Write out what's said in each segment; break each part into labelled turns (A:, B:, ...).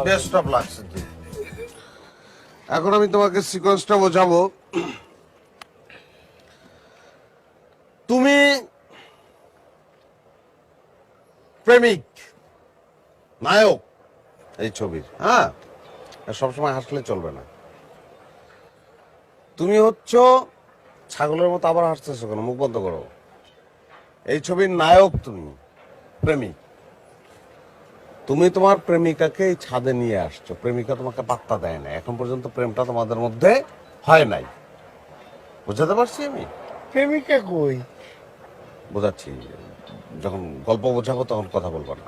A: Best of luck Siddique. এখন আমি তোমাকে সিকোয়েন্সটা বোঝাবো। তুমি প্রেমিক, নায়ক এই ছবির, হ্যাঁ, সবসময় হাসলে চলবে না। তুমি হচ্ছ ছাগলের মতো, আবার হাসতেছো কেন? মুখ বন্ধ করো। এই ছবির নায়ক তুমি, প্রেমিক। তুমি তোমার প্রেমিকাকে এই ছাদে নিয়ে আসছো, প্রেমিকা তোমাকে পাত্তা দেয় না, এখন পর্যন্ত প্রেমটা তোমাদের মধ্যে হয় নাই। বুঝাতে পারছি আমি?
B: প্রেমিকা কই?
A: বোঝাচ্ছি, যখন গল্প বোঝাবো তখন কথা বলবো না।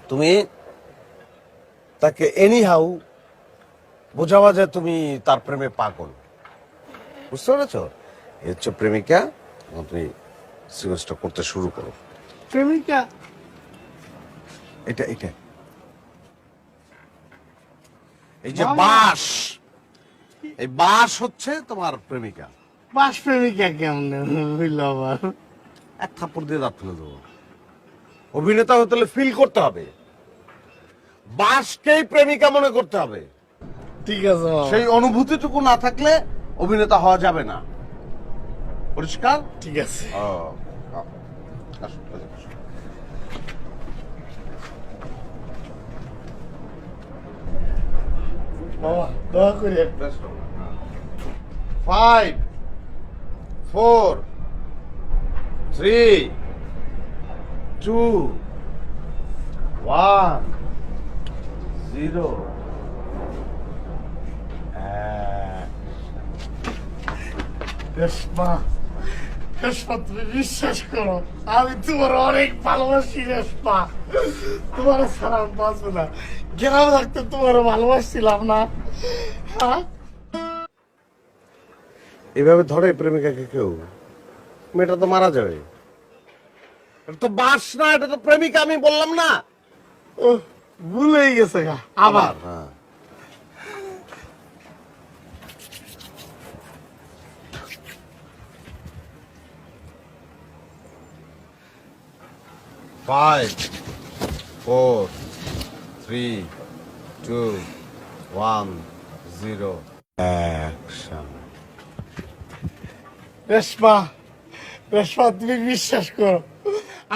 A: তুমি তাকে এনি হাউ বোঝাবা যে তুমি তার প্রেমে পাগল, বুঝতে পেরেছ? এই হচ্ছে প্রেমিকা। এখন তুমি সিকোয়েন্সটা করতে শুরু করো।
B: প্রেমিকা?
A: এটা এটা এই যে বাঁশ, এই বাঁশ হচ্ছে তোমার প্রেমিকা।
B: বাস প্রেমিকা কেমন হইল আবার?
A: এক থাপ্পড় দিয়ে দাঁত ফেলে দেবো। অভিনেতা হতে হলে ফিল করতে হবে, বাঁশকেই প্রেমিকা মনে করতে হবে।
B: ঠিক আছে মামা।
A: সেই অনুভূতিটুকু না থাকলে অভিনেতা হওয়া যাবে না। পরিষ্কার?
B: ঠিক আছে।
A: আসো, আসো।
B: মামা দোয়া করে।
A: 5 4 3 2 1 0।
B: রেশমা, রেশমা তুমি বিশ্বাস করো, আমি তোমার অনেক ভালোবাসি রেশমা। তোমার ছাড়া আমি বাঁচবো না। গ্রামে থাকতে তোমার ভালোবাসছিলাম না? হ্যাঁ,
A: এভাবে ধরে প্রেমিকাকে কেউ? মেয়েটা তো মারা যাবে। এটা তো বাস না, এটা তো প্রেমিকা, আমি বললাম না?
B: ও ভুলেই গেছে গা আবার।
A: হ্যাঁ। Five, 4, 3, 2, 1, 0. Action.
B: রেশমা, রেশমা তুমি বিশ্বাস করো,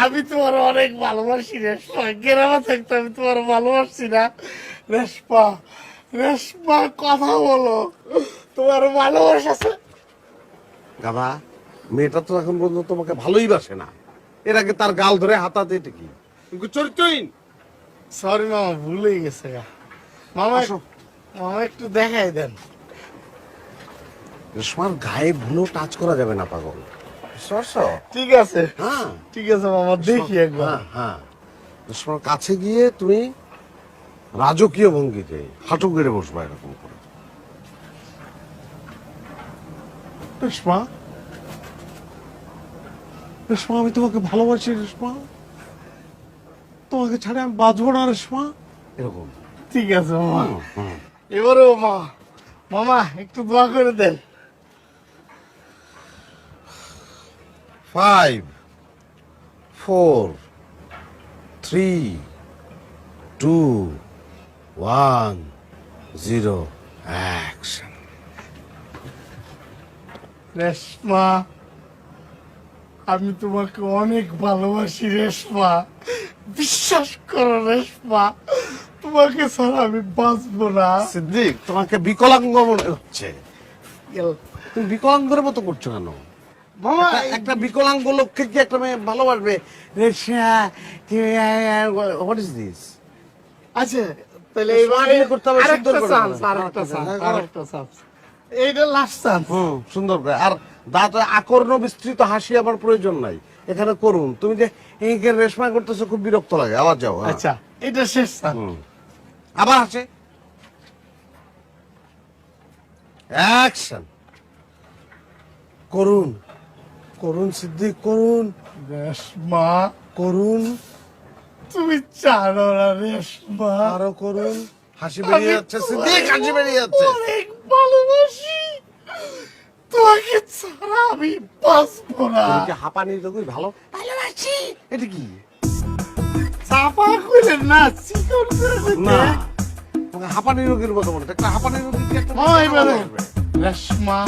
B: আমি তোমার অনেক ভালোবাসি রেশমা। গ্রামে থাকতে আমি তোমার ভালোবাসছি না রেশমা। রেশমা কথা বলো, তোমার ভালোবাসা আছে।
A: গাধা, মেয়েটা তো এখন পর্যন্ত তোমাকে ভালোই বাসে না। এর আগে তার গাল ধরে হাতাতে এটা কি? তুমি চরিত্রহীন।
B: সরি মামা, ভুলেই গেছে গা। মামা
A: আসো।
B: মামা একটু দেখাই দেন।
A: রেশমার গায়ে ভুলেও টাচ করা যাবে না, পাগল।
B: ঠিক আছে,
A: হ্যাঁ
B: ঠিক আছে মামা, দেখি একবার।
A: হ্যাঁ হ্যাঁ, রেশমার কাছে গিয়ে তুমি রাজকীয় ভঙ্গিতে হাঁটু গেড়ে বসবা এরকম করে। রেশমা, রেশমা আমি তোমাকে ভালোবাসি রেশমা, তোমাকে ছাড়া আমি বাঁচবো না রেশমা, এরকম।
B: ঠিক আছে মামা। এবারেও মা, মামা একটু দোয়া করে দেন।
A: 5 4 3 2 1 0 অ্যাকশন।
B: রেশমা, আমি তোমাকে অনেক ভালোবাসি রেশমা, বিশ্বাস করো রেশমা, তোমাকে ছাড়া আমি বাঁচবো না।
A: সিদ্দিক, তোমাকে বিকলাঙ্গ মনে হচ্ছে। তুমি বিকলাঙ্গের মতো করছো কেন?
B: মামা
A: একটা বিকলাঙ্গ লোককে কি একটা মেয়ে ভালোবাসবে? What is this?
B: আচ্ছা তাহলে
A: Smile করতে হবে, সুন্দর
B: আরেকটা
A: করে
B: চান্স,
A: করো।
B: আরেকটা চান্স,
A: হ্যাঁ, করো।
B: আরেকটা চান্স, এইটা লাস্ট চান্স।
A: সুন্দর করে। আর দাঁত আকর্ণ বিস্তৃত হাসি আমার প্রয়োজন নাই, এখানে করুন। তুমি যে এই রেশমা করতেছো, খুব বিরক্ত লাগে। আবার যাও। হ্যাঁ।
B: আচ্ছা এটা শেষ চান্স।
A: আবার হাসে। অ্যাকশন। করুন, করুন সিদ্দিক, করুন।
B: রেশমা,
A: করুন,
B: তুমি জানো না রেশমা,
A: আরো করুন। হাসি বেরিয়ে যাচ্ছে সিদ্দিক, হাসি বেরিয়ে যাচ্ছে।
B: অনেক ভালোবাসি, তোমাকে ছাড়া আমি বাঁচবো না।
A: তুমি কি হাঁপানির লোকই ভালোবাসি? এটা কি?
B: চাপা কইলেন না চিকন করে কইতে
A: না তোমাকে হাঁপানি রোগীর মতো বলে একটা হাঁপানি রোগী কি একটা
B: ওই বলো রেশমা